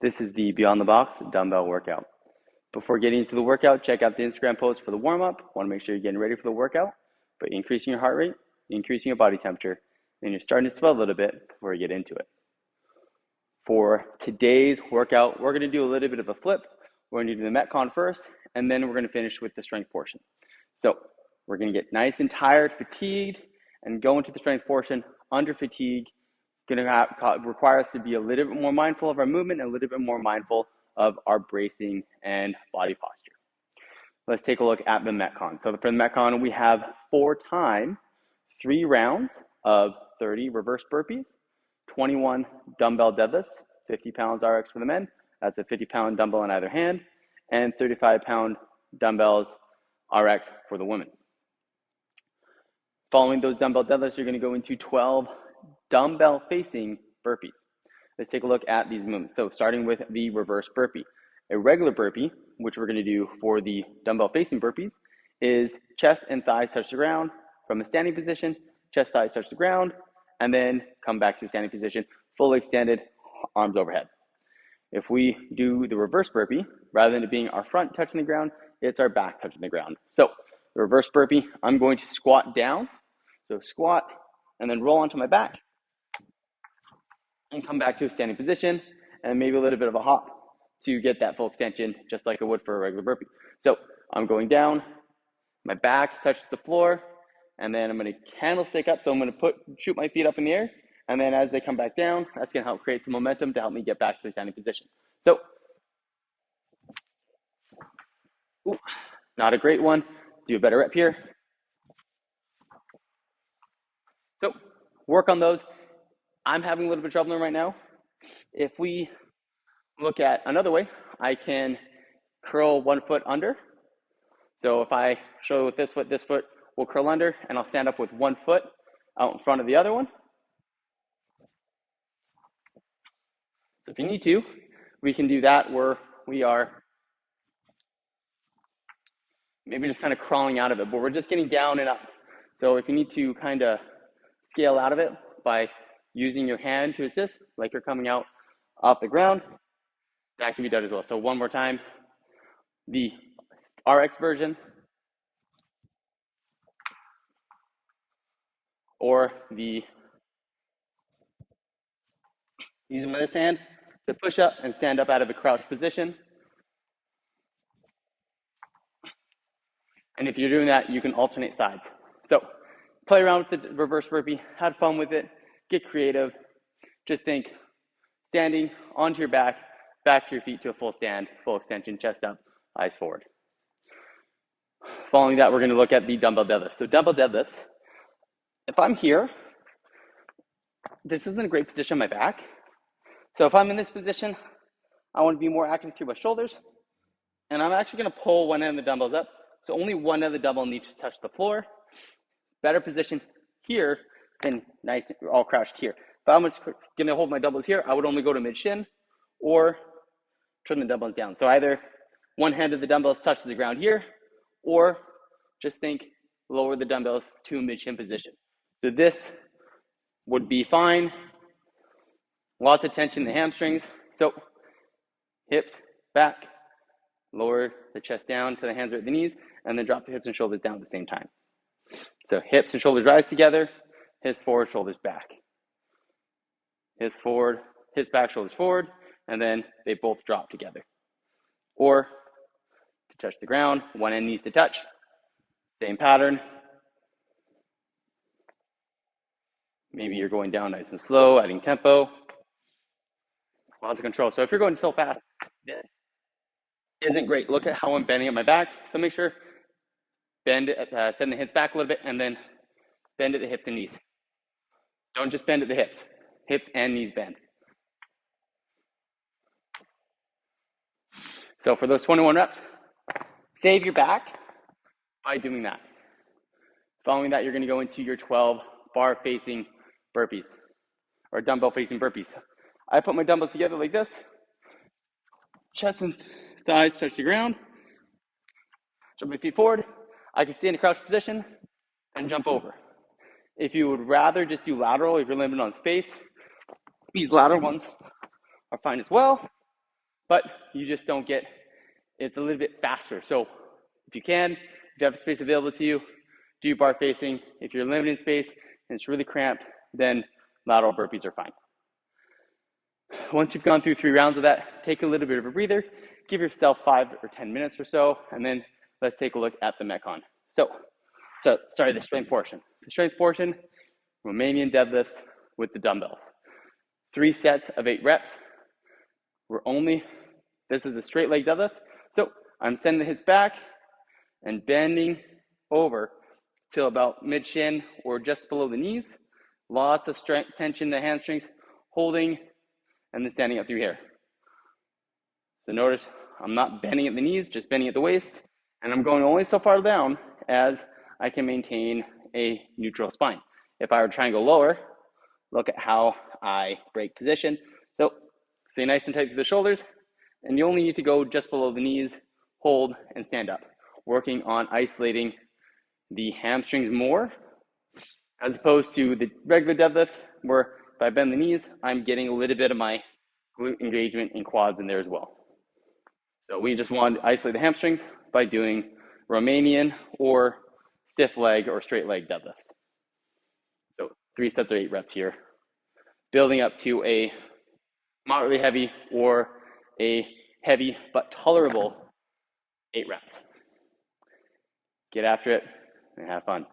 This is the Beyond the Box dumbbell workout. Before getting into the workout, check out the Instagram post for the warm-up. Want to make sure you're getting ready for the workout by increasing your heart rate, increasing your body temperature, and you're starting to sweat a little bit before you get into it. For today's workout, we're going to do a little bit of a flip. We're going to do the Metcon first, and then we're going to finish with the strength portion. So we're going to get nice and tired, fatigued, and go into the strength portion under fatigue. Going to require us to be a little bit more mindful of our movement and a little bit more mindful of our bracing and body posture. Let's take a look at the Metcon. So for the Metcon, we have 4 times 3 rounds of 30 reverse burpees, 21 dumbbell deadlifts, 50 pounds RX for the men. That's a 50-pound dumbbell in either hand, and 35-pound dumbbells RX for the women. Following those dumbbell deadlifts, you're going to go into 12 dumbbell-facing burpees. Let's take a look at these movements. So starting with the reverse burpee. A regular burpee, which we're going to do for the dumbbell-facing burpees, is chest and thighs touch the ground from a standing position, chest, thighs touch the ground, and then come back to a standing position, fully extended, arms overhead. If we do the reverse burpee, rather than it being our front touching the ground, it's our back touching the ground. So the reverse burpee, I'm going to squat down. So squat and then roll onto my back and come back to a standing position and maybe a little bit of a hop to get that full extension, just like I would for a regular burpee. So I'm going down, my back touches the floor, and then I'm going to candlestick up. So I'm going to shoot my feet up in the air, and then as they come back down, that's going to help create some momentum to help me get back to the standing position. So, not a great one. Do a better rep here. So, work on those. I'm having a little bit of trouble right now. If we look at another way, I can curl one foot under. So if I show with this foot will curl under, and I'll stand up with one foot out in front of the other one. So if you need to, we can do that where we are maybe just kind of crawling out of it, but we're just getting down and up. So if you need to kind of scale out of it by using your hand to assist, like you're coming out off the ground, that can be done as well. So one more time, the RX version, or the using this hand to push up and stand up out of a crouched position. And if you're doing that, you can alternate sides. So play around with the reverse burpee, have fun with it, get creative. Just think standing onto your back to your feet to a full stand, full extension, chest up, eyes forward. Following that, we're going to look at the dumbbell deadlifts. So dumbbell deadlifts, if I'm here, this isn't a great position on my back. So if I'm in this position, I want to be more active through my shoulders, and I'm actually going to pull one end of the dumbbells up. So only one end of the dumbbell needs to touch the floor. Better position here than nice, all crouched here. If I'm just going to hold my dumbbells here, I would only go to mid-shin or turn the dumbbells down. So either one hand of the dumbbells touches the ground here, or just think lower the dumbbells to a mid-shin position. So this would be fine. Lots of tension in the hamstrings. So hips back, lower the chest down to the hands are at the knees, and then drop the hips and shoulders down at the same time. So hips and shoulders rise together, hips forward, shoulders back. Hips forward, hips back, shoulders forward, and then they both drop together. Or to touch the ground, one end needs to touch. Same pattern. Maybe you're going down nice and slow, adding tempo. Lots of control. So if you're going so fast, this isn't great. Look at how I'm bending at my back. So make sure, send the hips back a little bit, and then bend at the hips and knees. Don't just bend at the hips. Hips and knees bend. So for those 21 reps, save your back by doing that. Following that, you're going to go into your 12 bar-facing burpees, or dumbbell-facing burpees. I put my dumbbells together like this. Chest and thighs touch the ground. Jump my feet forward. I can stay in a crouched position and jump over. If you would rather just do lateral, if you're limited on space, these lateral ones are fine as well. but you just don't get, it's a little bit faster. So if you can, if you have space available to you, do bar facing. If you're limited in space and it's really cramped, then lateral burpees are fine. Once you've gone through 3 rounds of that, take a little bit of a breather, give yourself 5 or 10 minutes or so, and then let's take a look at the Metcon. Sorry, the strength portion. The strength portion, Romanian deadlifts with the dumbbells. 3 sets of 8 reps. This is a straight leg deadlift. So I'm sending the hips back and bending over till about mid shin or just below the knees. Lots of strength, tension in the hamstrings, holding, and then standing up through here. So notice I'm not bending at the knees, just bending at the waist, and I'm going only so far down as I can maintain a neutral spine. If I were to try and go lower, look at how I break position. So stay nice and tight through the shoulders, and you only need to go just below the knees, hold, and stand up. Working on isolating the hamstrings more, as opposed to the regular deadlift, where if I bend the knees, I'm getting a little bit of my glute engagement and quads in there as well. So we just want to isolate the hamstrings by doing Romanian or stiff leg or straight leg deadlifts. So 3 sets of 8 reps here, building up to a moderately heavy or a heavy but tolerable 8 reps. Get after it and have fun.